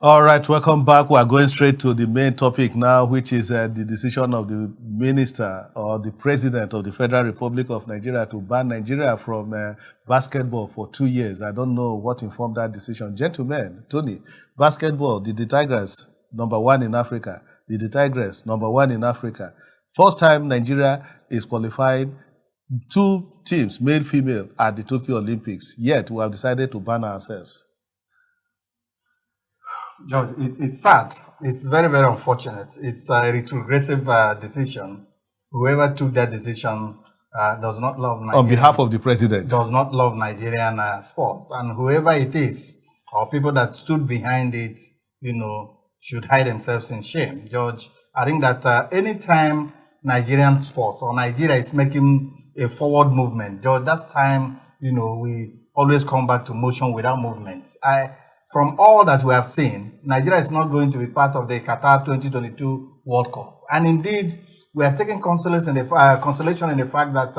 All right, welcome back. We are going straight to the main topic now, which is the decision of the minister or the president of the Federal Republic of Nigeria to ban Nigeria from basketball for 2 years. I don't know what informed that decision. Gentlemen, Tony, basketball, the Tigers, number one in Africa. The Tigers, number one in Africa. First time Nigeria is qualified, 2 teams, male, female, at the Tokyo Olympics. Yet we have decided to ban ourselves. George, it's sad. It's very, very unfortunate. It's a retrogressive decision. Whoever took that decision does not love Nigeria. On behalf of the president. Does not love Nigerian sports. And whoever it is, or people that stood behind it, should hide themselves in shame. George, I think that anytime Nigerian sports or Nigeria is making a forward movement, George, that's time, we always come back to motion without movement. From all that we have seen, Nigeria is not going to be part of the Qatar 2022 World Cup. And indeed, we are taking consolation in the fact that,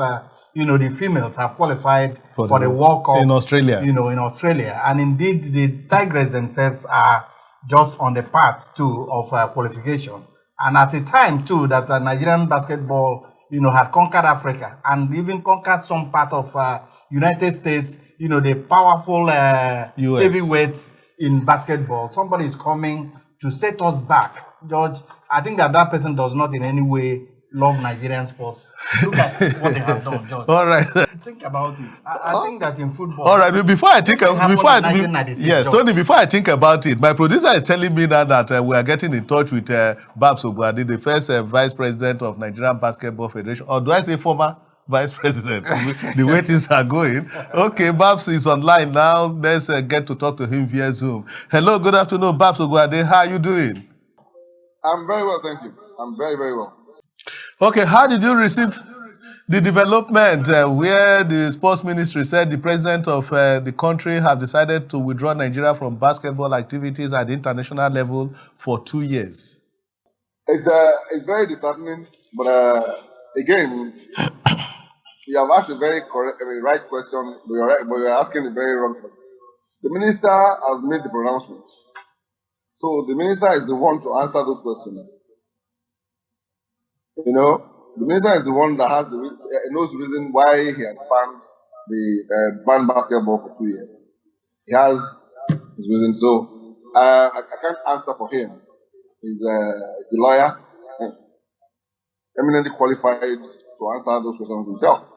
the females have qualified for the World Cup. In Australia. In Australia. And indeed, the Tigers themselves are just on the path, too, of qualification. And at a time, too, that Nigerian basketball, had conquered Africa and even conquered some part of United States, the powerful heavyweights in basketball. Somebody is coming to set us back. George, I think that person does not in any way love Nigerian sports. Look at what they have done, George. All right. Think about it. I think that in football. All right. Before I think about it, my producer is telling me now that we are getting in touch with Babs Ogwadi, the first vice president of Nigerian Basketball Federation. Or do I say former vice president? The way things are going. Okay, Babs is online now. Let's get to talk to him via Zoom. Hello, good afternoon, Babs Ogwadi. How are you doing? I'm very well, thank you. I'm very, very well. Okay, how did you receive the development where the sports ministry said the president of the country have decided to withdraw Nigeria from basketball activities at the international level for 2 years? It's very disheartening, but again, you have asked a very right question, but you're asking a very wrong question. The minister has made the pronouncement. So the minister is the one to answer those questions. The minister is the one that knows the reason why he has banned basketball for 2 years. He has his reason. So I can't answer for him. He's the lawyer, eminently qualified to answer those questions himself.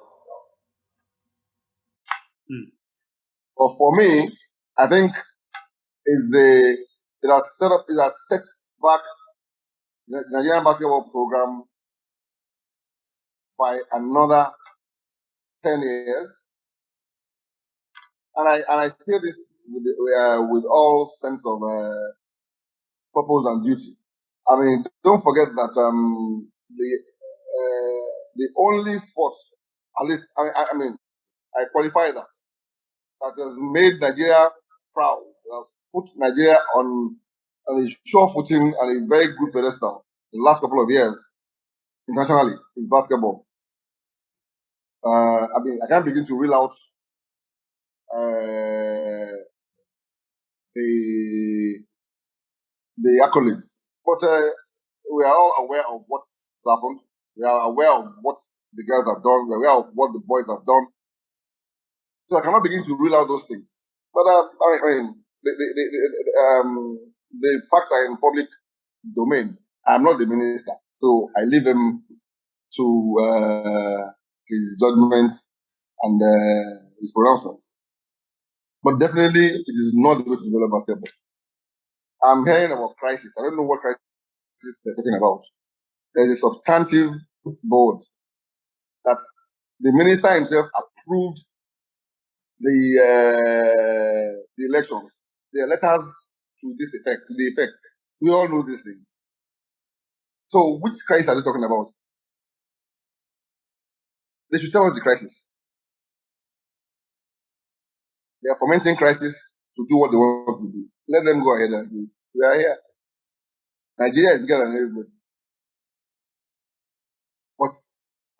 But for me, I think it has set back the Nigerian basketball program by another 10 years. And I say this with all sense of purpose and duty. I mean, don't forget that the only sport, at least, I qualify that has made Nigeria proud, that has put Nigeria on a sure footing and a very good pedestal in the last couple of years internationally, is basketball. I can't begin to reel out the accolades, but we are all aware of what's happened. We are aware of what the girls have done. We are aware of what the boys have done. So I cannot begin to rule out those things. But the facts are in public domain. I'm not the minister, so I leave him to his judgments and his pronouncements. But definitely, it is not the way to develop basketball. I'm hearing about crisis. I don't know what crisis they're talking about. There's a substantive board that the minister himself approved the elections. There are letters to the effect. We all know these things. So which crisis are they talking about? They should tell us the crisis. They are fomenting crisis to do what they want to do. Let them go ahead and do it. We are here. Nigeria is bigger than everybody. But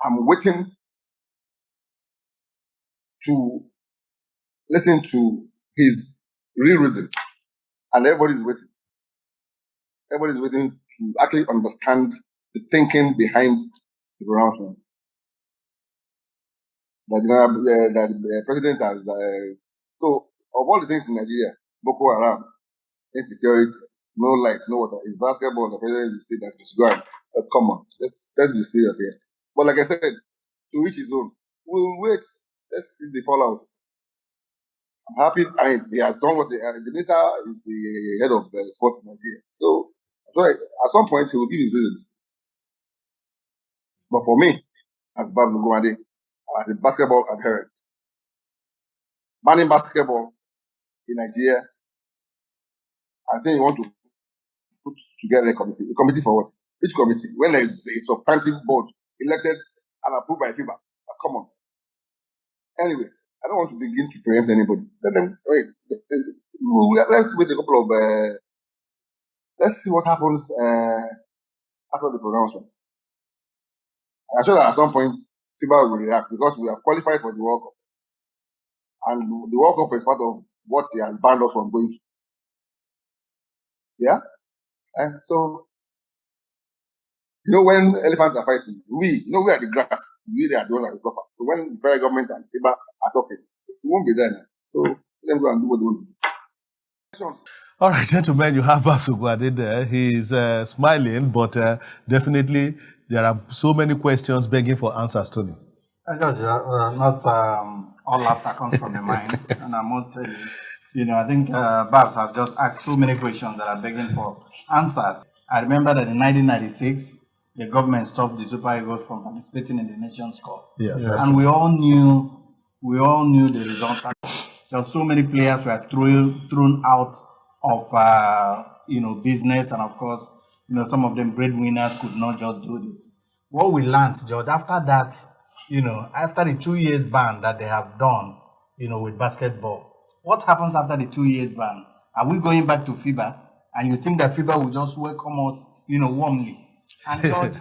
I'm waiting to listen to his real reasons. And everybody's waiting. everybody's waiting to actually understand the thinking behind the pronouncements. The president has. So, of all the things in Nigeria, Boko Haram, insecurity, no light, no water, it's basketball. The president will say that it's going. Come on, let's be serious here. But like I said, to each his own. We'll wait. Let's see the fallout. I'm happy. I mean, he has done what the minister is the head of sports in Nigeria. So at some point, he will give his reasons. But for me, as Bab Ngumade, as a basketball adherent, banning basketball in Nigeria, I say you want to put together a committee. A committee for what? Which committee? When there is a substantive board elected and approved by FIBA. Come on. Anyway, I don't want to begin to preempt anybody. Let's wait a couple of. Let's see what happens after the pronouncements. I'm sure that at some point FIBA will react because we have qualified for the World Cup, and the World Cup is part of what he has banned us from going to. Yeah, so when elephants are fighting, we are the grass. We are the ones that are proper. So when the federal government and FIBA are talking, we won't be there now. So let them go and do what they want to do. All right, gentlemen, you have Babs Ngumade there. He's smiling, but definitely there are so many questions begging for answers, Tony. George, not all laughter comes from the mind. And I must tell you, I think Babs have just asked so many questions that are begging for answers. I remember that in 1996, the government stopped the Super Eagles from participating in the Nations Cup. Yeah, and we all knew the result. There were so many players were thrown out of business, and of course, some of them breadwinners could not just do this. What we learned, George, after that, after the 2 years ban that they have done, with basketball, what happens after the 2 years ban? Are we going back to FIBA? And you think that FIBA will just welcome us, warmly? And George,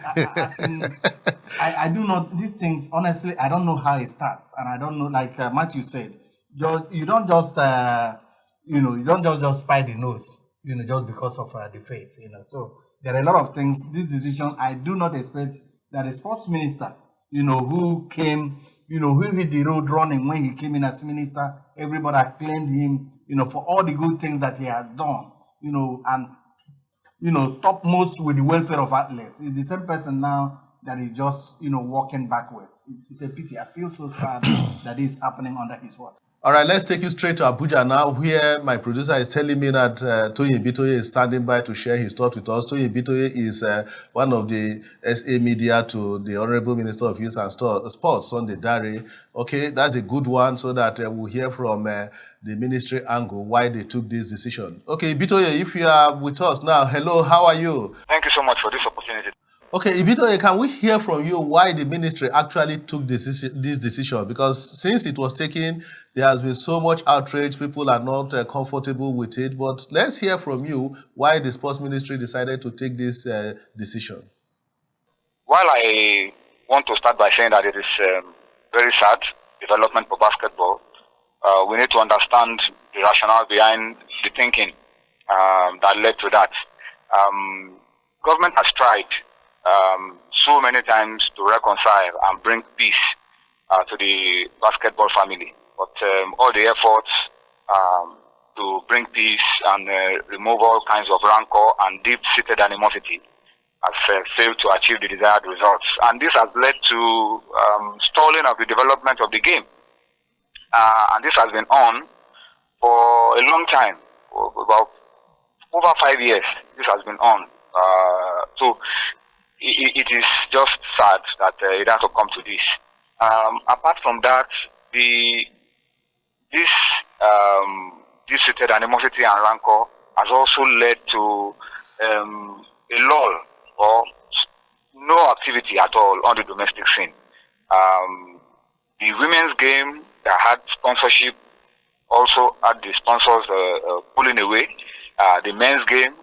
I do not, these things, honestly, I don't know how it starts. And I don't know, like Matthew said, George, you don't just, just spy the nose, just because of the face, So there are a lot of things. This decision, I do not expect that the sports minister, who came, who hit the road running when he came in as minister, everybody acclaimed him, for all the good things that he has done, and topmost with the welfare of athletes. It's the same person now that is just, walking backwards. It's a pity. I feel so sad that this is happening under his watch. All right, let's take you straight to Abuja now, where my producer is telling me that Toyin Bitoye is standing by to share his thoughts with us. Toyin Bitoye is one of the SA media to the Honorable Minister of Youth and Sports, Sunday Dare. Okay, that's a good one, so that we'll hear from the ministry angle why they took this decision. Okay, Bitoye, if you are with us now, hello, how are you? Thank you so much for this opportunity. Okay, Ibitoye, can we hear from you why the ministry actually took this decision? Because since it was taken, there has been so much outrage. People are not comfortable with it. But let's hear from you why the sports ministry decided to take this decision. While I want to start by saying that it is very sad development for basketball, we need to understand the rationale behind the thinking that led to that. Government has tried so many times to reconcile and bring peace to the basketball family. But all the efforts to bring peace and remove all kinds of rancor and deep-seated animosity has failed to achieve the desired results. And this has led to stalling of the development of the game. And this has been on for a long time, about over 5 years. This has been on. So it is just sad that it has to come to this. Apart from that, this deep-seated animosity and rancor has also led to a lull or no activity at all on the domestic scene. The women's game that had sponsorship also had the sponsors pulling away. The men's game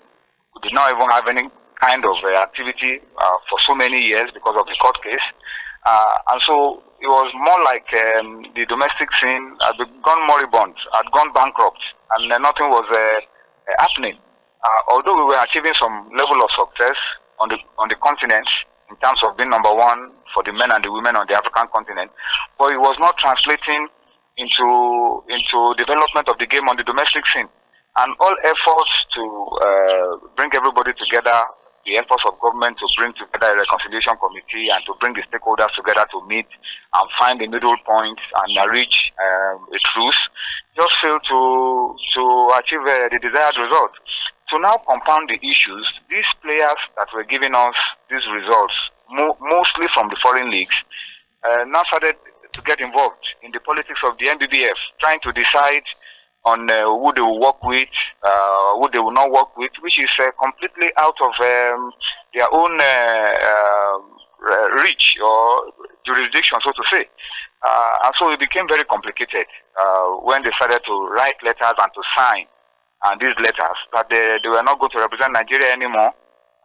did not even have any kind of activity for so many years because of the court case. And so it was more like the domestic scene had gone moribund, had gone bankrupt, and nothing was happening. although we were achieving some level of success on the continent in terms of being number one for the men and the women on the African continent, but it was not translating into development of the game on the domestic scene. And all efforts to bring everybody together, the efforts of government to bring together a reconciliation committee and to bring the stakeholders together to meet and find the middle point and reach a truce, just failed to achieve the desired result. To now compound the issues, these players that were giving us these results, mostly from the foreign leagues, now started to get involved in the politics of the Nbbf, trying to decide on who they will work with, who they will not work with, which is completely out of their own reach or jurisdiction, so to say. And so it became very complicated when they started to write letters and to sign these letters that they were not going to represent Nigeria anymore.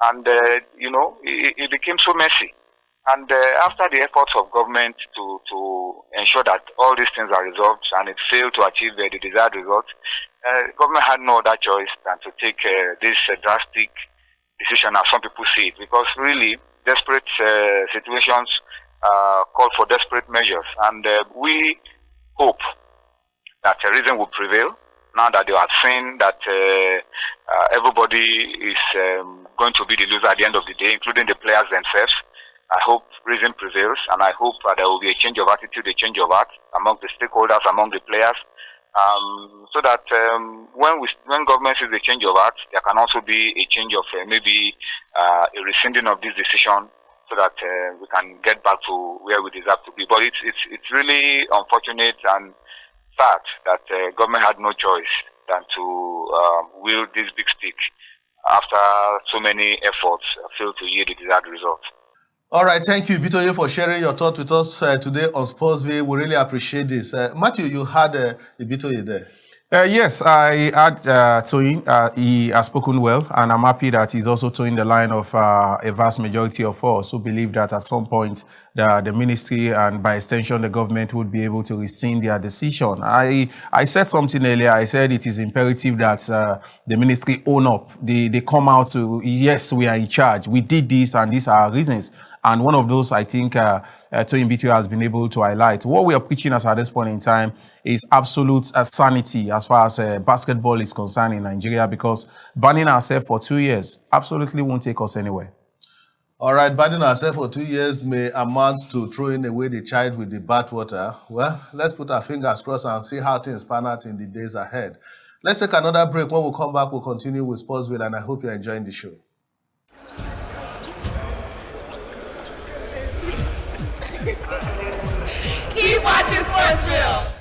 And, it became so messy. And after the efforts of government to ensure that all these things are resolved and it failed to achieve the desired result, government had no other choice than to take this drastic decision, as some people see it, because really desperate situations call for desperate measures. And we hope that reason will prevail now that they have seen that everybody is going to be the loser at the end of the day, including the players themselves. I hope reason prevails, and I hope there will be a change of attitude, a change of heart among the stakeholders, among the players, so that when government sees a change of heart, there can also be a change of maybe a rescinding of this decision, so that we can get back to where we deserve to be. But it's really unfortunate and sad that government had no choice than to wield this big stick after so many efforts failed to yield the desired result. All right, thank you, Bitoye, for sharing your thoughts with us today on Sportsville. We really appreciate this. Matthew, you had Bitoye there. Yes, I had Toyin. He has spoken well, and I'm happy that he's also toeing the line of a vast majority of us who believe that at some point the ministry and by extension the government would be able to rescind their decision. I said something earlier. I said it is imperative that the ministry own up. They come out to, yes, we are in charge. We did this and these are our reasons. And one of those, I think, Toyin Bitoye has been able to highlight. What we are preaching at this point in time is absolute sanity as far as basketball is concerned in Nigeria, because banning ourselves for 2 years absolutely won't take us anywhere. All right, banning ourselves for 2 years may amount to throwing away the child with the bathwater. Well, let's put our fingers crossed and see how things pan out in the days ahead. Let's take another break. When we come back, we'll continue with Sportsville, and I hope you're enjoying the show. Keep watching Sportsville.